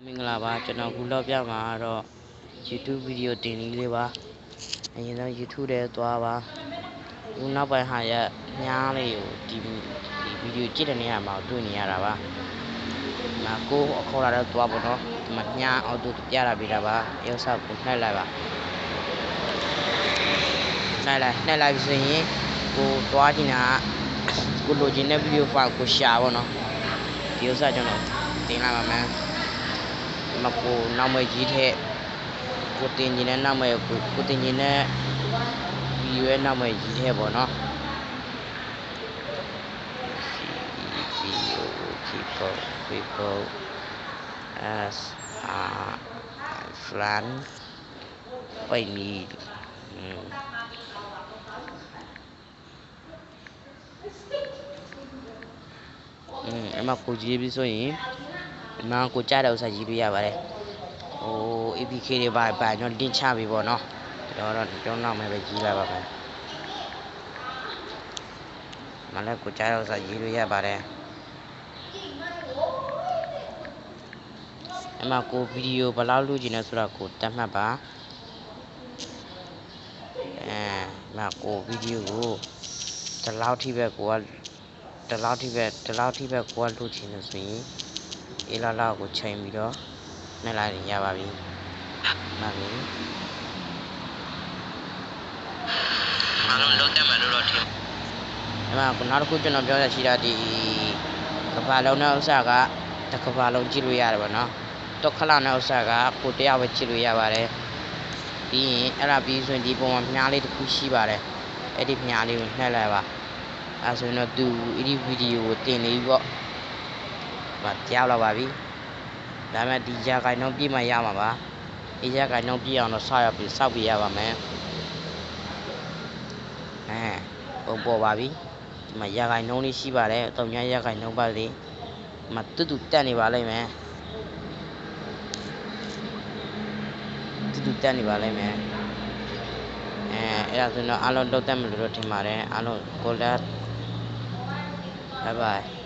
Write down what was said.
မင်္ဂလာပါကျွန်တော်ခုလောက်ပြမှာတော့ YouTube ဗီဒီယိုတင်လေးလေးပါအရင်ဆုံး YouTube ထဲသွားပါခုနောက်ပိုင်းဟာရညားလေးကိုဒီဗီဒီယိုကြည့်တဲ့နေရာမှာတွေ့နေရတာပါဒီမှာကိုအခေါ်လာတော့သွားပေါ့နော်ဒီမှာညားအော်တိုပြတာပြတာပါရုပ်ဆောက်ကိုနှိုက်လိုက်ပါနှိုက်လိုက်ပြီးဆိုရင်ကိုသွားချင်တာကိုလိုချင်တဲ့ဗီဒီယိုဖိုင်ကိုရှာပေါ့နော်ဒီဥစ္စာကျွန်တော်တင်လိုက်ပါမယ်မကိုနောက်မဲ့ကြီးတဲ့ကိုတင်ကြီးနဲ့နောက်မဲ့ကိုတင်ကြီးနဲ့ဗီဒီယိုရဲ့နောက်မဲ့ကြီးတဲ့ပေါ့နော်ဗီဒီယို people as a friend ไปมีအမကိုကြီးပြီးဆိုရင်ဒီမှာကိုကြားတဲ့ဥစ္စာရေးလို့ရပါတယ်ဟို APK တွေပါကျွန်တော်တင်ချပြီပေါ့နော်တော့ကျွန်တော်နောက်မှပဲကြီးလာပါမယ်မလည်းကိုကြားတဲ့ဥစ္စာရေးလို့ရပါတယ်အမကိုဗီဒီယိုဘယ်လောက်录ချင်လဲဆိုတော့ကိုတတ်မှတ်ပါမကိုဗီဒီယိုကိုဒီလောက်ထိပဲကိုကဒီလောက်ထိပဲကိုက录ချင်လို့ဆိုရင်အေးလာကိုချိန်ပြီးတော့နဲ့လိုက်ရပါပြီနားပြီအားလုံးလုံးတက်မှလို့ထင်အမကနောက်တစ်ခုကျွန်တော်ပြောရရှိတာဒီကဘာလုံးနဲ့ဥစ္စာကတစ်ကဘာလုံးကြည့်လို့ရတယ်ပေါ့နော်တော့ခလာနဲ့ဥစ္စာကကိုတယောက်ပဲကြည့်လို့ရပါတယ်ပြီးရင်အဲ့ဒါပြီးဆိုရင်ဒီပုံမှာမြားလေးတစ်ခုရှိပါတယ်အဲ့ဒီမြားလေးကိုနှက်လိုက်ပါအဲဆိုရင်တော့သူအဲ့ဒီဗီဒီယိုကိုတင်နေပြီပေါ့ဘာကြောက်လာပါပြီဒါမဲ့ဒီကြာခိုင်တော့ပြည့်မှရမှာပါဒီကြာခိုင်တော့ပြည့်အောင်တော့စောက်ပြရပါမယ်ပုံပေါ်ပါပြီဒီမှာရာခိုင်နှုန်းလေးရှိပါတယ်အတုံညာရာခိုင်နှုန်းပါလေဒီမှာတူတက်နေပါလိမ့်မယ်တူတက်နေပါလိမ့်မယ်အဲ့ဒါဆိုတော့အားလုံးလုံးတက်မယ်လို့ထင်ပါတယ်အားလုံးကိုလက်ဘိုင်ဘိုင်